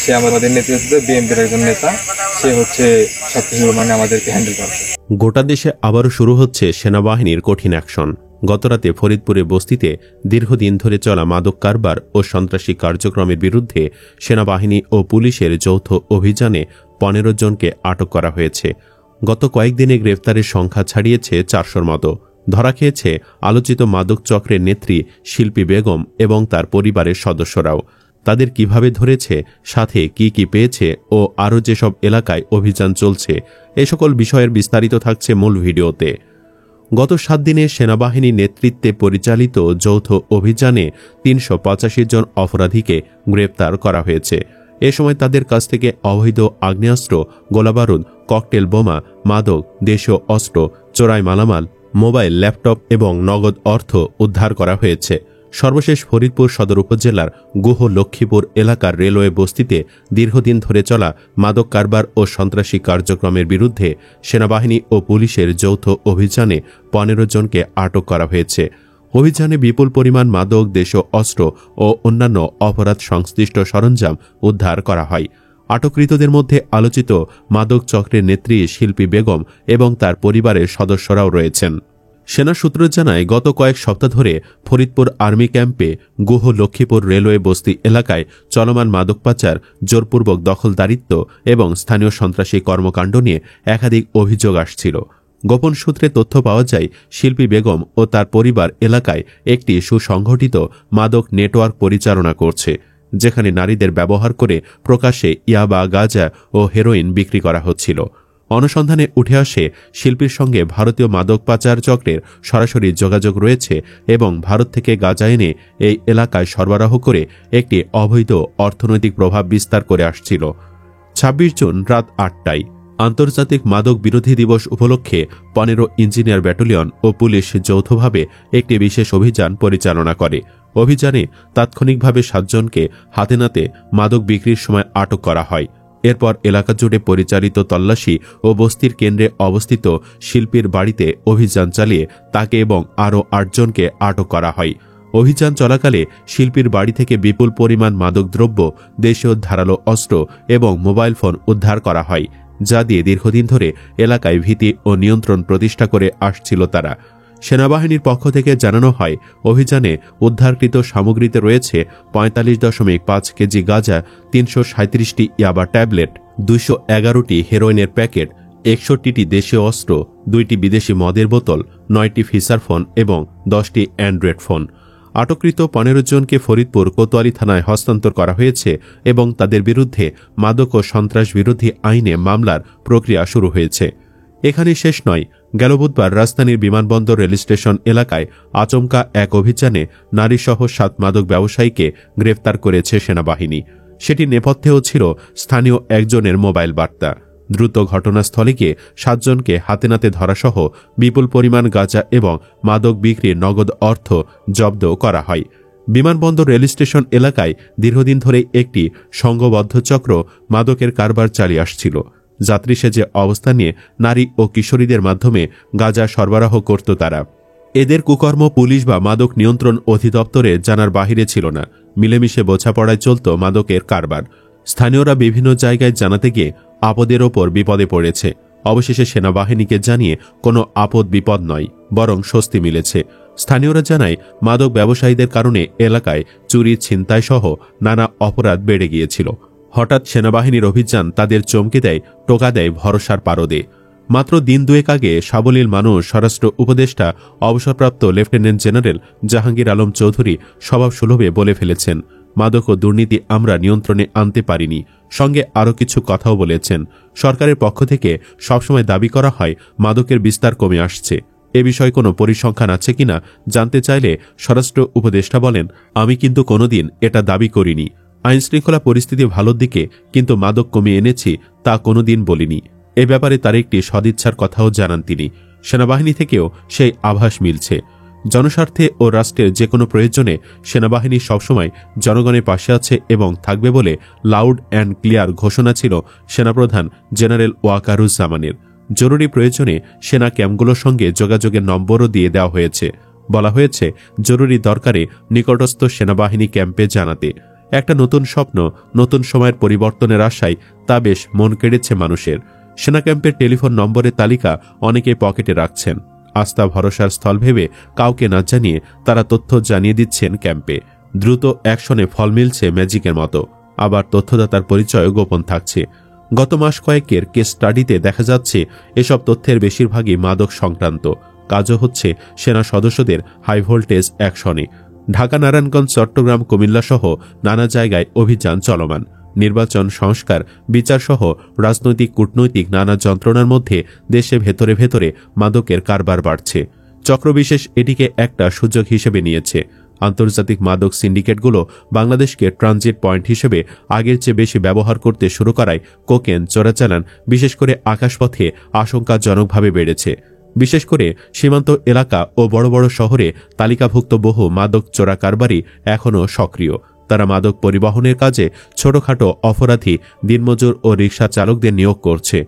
সে আমাদের নেতৃত্বে বিএনপির একজন নেতা, সে হচ্ছে সবকিছু মানে আমাদেরকে হ্যান্ডেল করছে। গোটা দেশে আবারও শুরু হচ্ছে সেনাবাহিনীর কঠিন অ্যাকশন। গতরাতে ফরিদপুরে বস্তিতে দীর্ঘদিন ধরে চলা মাদক কারবার ও সন্ত্রাসী কার্যক্রমের বিরুদ্ধে সেনাবাহিনী ও পুলিশের যৌথ অভিযানে 15 জনকে আটক করা হয়েছে। গত কয়েকদিনে গ্রেফতারের সংখ্যা ছাড়িয়েছে 400-র মতো। ধরা খেয়েছে আলোচিত মাদক চক্রের নেত্রী শিল্পী বেগম এবং তার পরিবারের সদস্যরাও। তাদের কিভাবে ধরেছে, সাথে কি কি পেয়েছে ও আরও যেসব এলাকায় অভিযান চলছে, এ সকল বিষয়ের বিস্তারিত থাকছে মূল ভিডিওতে। গত 7 দিনে সেনাবাহিনীর নেতৃত্বে পরিচালিত যৌথ অভিযানে 385 জন অপরাধীকে গ্রেপ্তার করা হয়েছে। এ সময় তাদের কাছ থেকে অবৈধ আগ্নেয়াস্ত্র, গোলাবারুদ, ককটেল বোমা, মাদক, দেশীয় অস্ত্র, চোরাই মালামাল, মোবাইল, ল্যাপটপ এবং নগদ অর্থ উদ্ধার করা হয়েছে। সর্বশেষ ফরিদপুর সদর উপজেলার গুহ লক্ষ্মীপুর এলাকার রেলওয়ে বস্তিতে দীর্ঘদিন ধরে চলা মাদক কারবার ও সন্ত্রাসী কার্যক্রমের বিরুদ্ধে সেনাবাহিনী ও পুলিশের যৌথ অভিযানে 15 জনকে আটক করা হয়েছে। অভিযানে বিপুল পরিমাণ মাদক, দেশীয় অস্ত্র ও অন্যান্য অপরাধ সংশ্লিষ্ট সরঞ্জাম উদ্ধার করা হয়। আটককৃতদের মধ্যে আলোচিত মাদক চক্রের নেত্রী শিল্পী বেগম এবং তার পরিবারের সদস্যরাও রয়েছেন। সেনা সূত্র জানায়, গত কয়েক সপ্তাহ ধরে ফরিদপুর আর্মি ক্যাম্পে গুহ লক্ষ্মীপুর রেলওয়ে বস্তি এলাকায় চলমান মাদক পাচার, জোরপূর্বক দখলদারিত্ব এবং স্থানীয় সন্ত্রাসী কর্মকাণ্ড নিয়ে একাধিক অভিযোগ আসছিল। গোপন সূত্রে তথ্য পাওয়া যায়, শিল্পী বেগম ও তার পরিবার এলাকায় একটি সুসংগঠিত মাদক নেটওয়ার্ক পরিচালনা করছে, যেখানে নারীদের ব্যবহার করে প্রকাশ্যে ইয়াবা, গাঁজা ও হেরোইন বিক্রি করা হচ্ছিল। অনুসন্ধানে উঠে আসে, শিল্পীর সঙ্গে ভারতীয় মাদক পাচার চক্রের সরাসরি যোগাযোগ রয়েছে এবং ভারত থেকে গাঁজা এনে এই এলাকায় সরবরাহ করে একটি অবৈধ অর্থনৈতিক প্রভাব বিস্তার করে আসছিল। 26 জুন রাত 8টায় আন্তর্জাতিক মাদক বিরোধী দিবস উপলক্ষে 15 ইঞ্জিনিয়ার ব্যাটালিয়ন ও পুলিশ যৌথভাবে একটি বিশেষ অভিযান পরিচালনা করে। অভিযানে তাৎক্ষণিকভাবে 7 জনকে হাতেনাতে মাদক বিক্রির সময় আটক করা হয়। এরপর এলাকা জুড়ে পরিচালিত তল্লাশি ও বস্তির কেন্দ্রে অবস্থিত শিল্পীর বাড়িতে অভিযান চালিয়ে তাকে এবং আরও 8 জনকে আটক করা হয়। অভিযান চলাকালে শিল্পীর বাড়ি থেকে বিপুল পরিমাণ মাদকদ্রব্য, দেশীয় ধারালো অস্ত্র এবং মোবাইল ফোন উদ্ধার করা হয়, যা দিয়ে দীর্ঘদিন ধরে এলাকায় ভীতি ও নিয়ন্ত্রণ প্রতিষ্ঠা করে আসছিল তারা। সেনাবাহিনীর পক্ষ থেকে জানানো হয়, অভিযানে উদ্ধারকৃত সামগ্রীতে রয়েছে 45.5 কেজি গাঁজা, 337টি ইয়াবা ট্যাবলেট, 211টি হেরোইনের প্যাকেট, 61টি দেশীয় অস্ত্র, 2টি বিদেশি মদের বোতল, 9টি ফিচার ফোন এবং 10টি অ্যান্ড্রয়েড ফোন। আটককৃত 15 জনকে ফরিদপুর কোতোয়ালি থানায় হস্তান্তর করা হয়েছে এবং তাদের বিরুদ্ধে মাদক ও সন্ত্রাস বিরোধী আইনে মামলার প্রক্রিয়া শুরু হয়েছে। এখানে শেষ নয়। গেল বুধবার রাজধানীর বিমানবন্দর রেলস্টেশন এলাকায় আচমকা এক অভিযানে নারীসহ 7 মাদক ব্যবসায়ীকে গ্রেফতার করেছে সেনাবাহিনী। সেটির নেপথ্যেও ছিল স্থানীয় একজনের মোবাইল বার্তা। দ্রুত ঘটনাস্থলে গিয়ে 7 জনকে হাতেনাতে ধরাসহ বিপুল পরিমাণ গাঁজা এবং মাদক বিক্রির নগদ অর্থ জব্দ করা হয়। বিমানবন্দর রেলস্টেশন এলাকায় দীর্ঘদিন ধরে একটি সংঘবদ্ধ চক্র মাদকের কারবার চালিয়ে আসছিল। যাত্রী সেজে অবস্থান নিয়ে নারী ও কিশোরীদের মাধ্যমে গাঁজা সরবরাহ করত তারা। এদের কুকর্ম পুলিশ বা মাদক নিয়ন্ত্রণ অধিদপ্তরে জানার বাহিরে ছিল না। মিলেমিশে বোঝাপড়ায় চলত মাদকের কারবার। স্থানীয়রা বিভিন্ন জায়গায় জানাতে গিয়ে আপদের ওপর বিপদে পড়েছে। অবশেষে সেনাবাহিনীকে জানিয়ে কোনো আপদ বিপদ নয়, বরং স্বস্তি মিলেছে। স্থানীয়রা জানায়, মাদক ব্যবসায়ীদের কারণে এলাকায় চুরি, ছিনতাই সহ নানা অপরাধ বেড়ে গিয়েছিল। হঠাৎ সেনাবাহিনীর অভিযান তাদের চমকে দেয়, টোকা দেয় ভরসার পারদে। মাত্র দিন দুয়েক আগে সাবলীল মানুষ স্বরাষ্ট্র উপদেষ্টা অবসরপ্রাপ্ত লেফটেন্যান্ট জেনারেল জাহাঙ্গীর আলম চৌধুরী স্বভাবসুলভে বলে ফেলেছেন, মাদক ও দুর্নীতি আমরা নিয়ন্ত্রণে আনতে পারিনি। সঙ্গে আরও কিছু কথাও বলেছেন। সরকারের পক্ষ থেকে সবসময় দাবি করা হয় মাদকের বিস্তার কমে আসছে। এ বিষয়ে কোনো পরিসংখ্যান আছে কিনা জানতে চাইলে স্বরাষ্ট্র উপদেষ্টা বলেন, আমি কিন্তু কোনোদিন এটা দাবি করিনি। আইনশৃঙ্খলা পরিস্থিতি ভালোর দিকে, কিন্তু মাদক কমিয়ে এনেছি তা কোনোদিন বলিনি। এ ব্যাপারে তার একটি সদিচ্ছার কথাও জানান তিনি। সেনাবাহিনী থেকেও সেই আভাস মিলছে। জনস্বার্থে ও রাষ্ট্রের যে কোনো প্রয়োজনে সেনাবাহিনী সবসময় জনগণের পাশে আছে এবং থাকবে বলে লাউড অ্যান্ড ক্লিয়ার ঘোষণা ছিল সেনাপ্রধান জেনারেল ওয়াকারুজ্জামানের। জরুরি প্রয়োজনে সেনা ক্যাম্পগুলোর সঙ্গে যোগাযোগের নম্বরও দিয়ে দেওয়া হয়েছে। বলা হয়েছে, জরুরি দরকারে নিকটস্থ সেনাবাহিনী ক্যাম্পে জানাতে। একটা নতুন স্বপ্ন, নতুন সময়ের পরিবর্তনের আশায় তা বেশ মন কেড়েছে মানুষের। সেনা ক্যাম্পের টেলিফোন নম্বরের তালিকা অনেকেই পকেটে রাখছেন। আস্থা ভরসার স্থল ভেবে কাউকে না জানিয়ে তারা তথ্য জানিয়ে দিচ্ছেন ক্যাম্পে। দ্রুত অ্যাকশনে ফল মিলছে ম্যাজিকের মতো। আবার তথ্যদাতার পরিচয় গোপন থাকছে। গত মাস কয়েকের কেস স্টাডিতে দেখা যাচ্ছে এসব তথ্যের বেশিরভাগই মাদক সংক্রান্ত। কাজও হচ্ছে সেনা সদস্যদের হাই ভোল্টেজ অ্যাকশনে। ঢাকা, নারায়ণগঞ্জ, চট্টগ্রাম, কুমিল্লা সহ নানা জায়গায় অভিযান চলমান। নির্বাচন, সংস্কার, বিচারসহ রাজনৈতিক, কূটনৈতিক নানা যন্ত্রণার মধ্যে দেশে ভেতরে ভেতরে মাদকের কারবার বাড়ছে। চক্রবিশেষ এটিকে একটা সুযোগ হিসেবে নিয়েছে। আন্তর্জাতিক মাদক সিন্ডিকেটগুলো বাংলাদেশকে ট্রানজিট পয়েন্ট হিসেবে আগের চেয়ে বেশি ব্যবহার করতে শুরু করায় কোকেন, চোরাচালান বিশেষ করে আকাশপথে আশঙ্কাজনকভাবে বেড়েছে। বিশেষ করে সীমান্ত এলাকা ও বড় বড় শহরে তালিকাভুক্ত বহু মাদক চোরা কারবারি এখনও সক্রিয়। তারা মাদক পরিবহনের কাজে ছোটখাটো অপরাধী, দিনমজুর ও রিকশা চালকদের নিয়োগ করছে।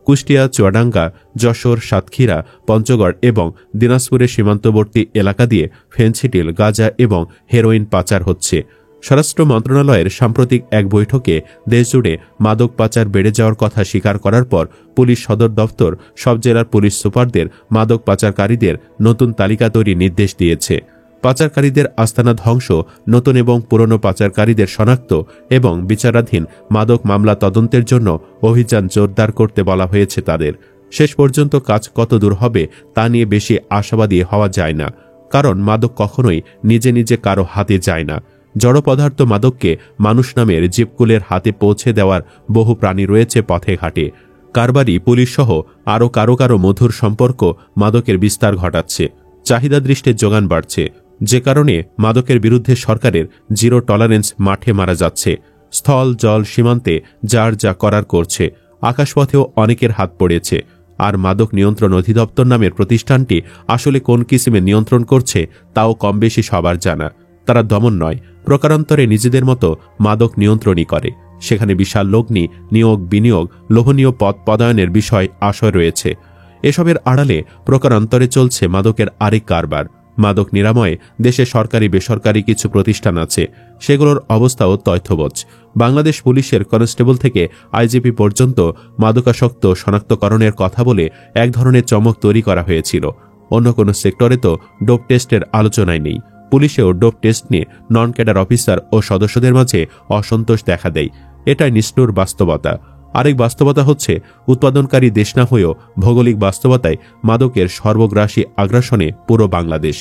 কুষ্টিয়া, চুয়াডাঙ্গা, যশোর, সাতক্ষীরা, পঞ্চগড় এবং দিনাজপুরের সীমান্তবর্তী এলাকা দিয়ে ফেনসিডিল, গাঁজা এবং হেরোইন পাচার হচ্ছে। স্বরাষ্ট্র মন্ত্রণালয়ের সাম্প্রতিক এক বৈঠকে দেশজুড়ে মাদক পাচার বেড়ে যাওয়ার কথা স্বীকার করার পর পুলিশ সদর দপ্তর সব জেলার পুলিশ সুপারদের মাদক পাচারকারীদের নতুন তালিকা তৈরির নির্দেশ দিয়েছে। পাচারকারীদের আস্তানা ধ্বংস, নতুন এবং পুরনো পাচারকারীদের শনাক্ত এবং বিচারাধীন মাদক মামলা তদন্তের জন্য অভিযান জোরদার করতে বলা হয়েছে তাদের। শেষ পর্যন্ত কাজ কত দূর হবে তা নিয়ে বেশি আশাবাদী হওয়া যায় না, কারণ মাদক কখনোই নিজে নিজে কারো হাতে যায় না। জড় পদার্থ মাদককে মানুষ নামের জীবকুলের হাতে পৌঁছে দেওয়ার বহু প্রাণী রয়েছে পথে ঘাটে। কারবারি, পুলিশসহ আরও কারো কারো মধুর সম্পর্ক মাদকের বিস্তার ঘটাচ্ছে। চাহিদা দৃষ্টির যোগান বাড়ছে, যে কারণে মাদকের বিরুদ্ধে সরকারের জিরো টলারেন্স মাঠে মারা যাচ্ছে। স্থল, জল, সীমান্তে যার যা করার করছে। আকাশপথেও অনেকের হাত পড়েছে। আর মাদক নিয়ন্ত্রণ অধিদপ্তর নামের প্রতিষ্ঠানটি আসলে কোন কিসিমে নিয়ন্ত্রণ করছে তাও কম বেশি সবার জানা। তারা দমন নয়, প্রকারান্তরে নিজেদের মতো মাদক নিয়ন্ত্রণই করে। সেখানে বিশাল লগ্নি, নিয়োগ, বিনিয়োগ, লোভনীয় পদ পদায়নের বিষয় আশয় রয়েছে। এসবের আড়ালে প্রকারান্তরে চলছে মাদকের আরেক কারবার। মাদক নিরাময়ে দেশে সরকারি বেসরকারি কিছু প্রতিষ্ঠান আছে, সেগুলোর অবস্থাও তথ্যবোধ। বাংলাদেশ পুলিশের কনস্টেবল থেকে আইজিপি পর্যন্ত মাদকাসক্ত শনাক্তকরণের কথা বলে এক ধরনের চমক তৈরি করা হয়েছিল। অন্য কোনো সেক্টরে তো ডোপ টেস্টের আলোচনায় নেই। পুলিশেও ডোপ টেস্ট নিয়ে নন ক্যাডার অফিসার ও সদস্যদের মাঝে অসন্তোষ দেখা দেয়। এটাই নিষ্ঠুর বাস্তবতা। আরেক বাস্তবতা হচ্ছে উৎপাদনকারী দেশ না হয়েও ভৌগোলিক বাস্তবতায় মাদকের সর্বগ্রাসী আগ্রাসনে পুরো বাংলাদেশ।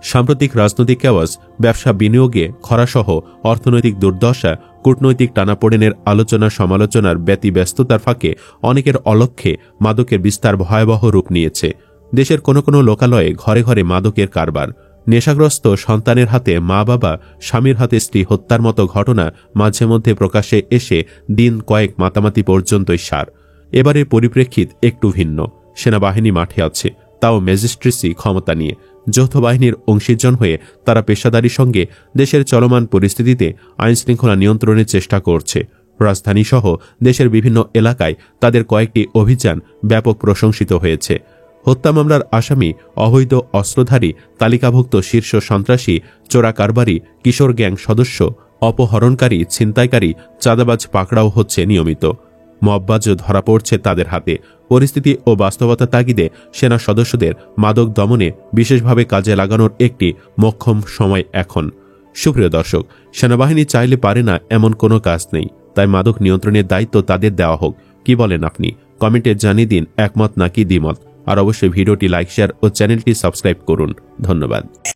সাম্প্রতিক রাজনৈতিক কেওয়াস, ব্যবসা বিনিয়োগে খরাসহ অর্থনৈতিক দুর্দশা, কূটনৈতিক টানাপোড়েনের আলোচনা সমালোচনার ব্যতিব্যস্ততার ফাঁকে অনেকের অলক্ষ্যে মাদকের বিস্তার ভয়াবহ রূপ নিয়েছে। দেশের কোনো কোনো লোকালয়ে ঘরে ঘরে মাদকের কারবার। নেশাগ্রস্ত সন্তানের হাতে মা বাবা, স্বামীর হাতে স্ত্রী হত্যার মতো ঘটনা মাঝে মধ্যে প্রকাশে এসে দিন কয়েক মাতামাতি পর্যন্তই সার। এবারের পরিপ্রেক্ষিত একটু ভিন্ন। সেনাবাহিনী মাঠে আছে, তাও ম্যাজিস্ট্রেসি ক্ষমতা নিয়ে। যৌথ বাহিনীর অংশীজন হয়ে তারা পেশাদারির সঙ্গে দেশের চলমান পরিস্থিতিতে আইনশৃঙ্খলা নিয়ন্ত্রণের চেষ্টা করছে। রাজধানীসহ দেশের বিভিন্ন এলাকায় তাদের কয়েকটি অভিযান ব্যাপক প্রশংসিত হয়েছে। হত্যা মামলার আসামি, অবৈধ অস্ত্রধারী, তালিকাভুক্ত শীর্ষ সন্ত্রাসী, চোরা কারবারি, কিশোর গ্যাং সদস্য, অপহরণকারী, ছিনতাইকারী, চাঁদাবাজ পাকড়াও হচ্ছে নিয়মিত। মববাজও ধরা পড়ছে তাদের হাতে। পরিস্থিতি ও বাস্তবতা তাগিদে সেনা সদস্যদের মাদক দমনে বিশেষভাবে কাজে লাগানোর একটি মোক্ষম সময় এখন। সুপ্রিয় দর্শক, সেনাবাহিনী চাইলে পারে না এমন কোনো কাজ নেই, তাই মাদক নিয়ন্ত্রণের দায়িত্ব তাদের দেওয়া হোক। কি বলেন আপনি? কমেন্টে জানিয়ে দিন একমত নাকি দ্বিমত। আর অবশ্যই ভিডিওটি লাইক, শেয়ার ও চ্যানেলটি সাবস্ক্রাইব করুন। ধন্যবাদ।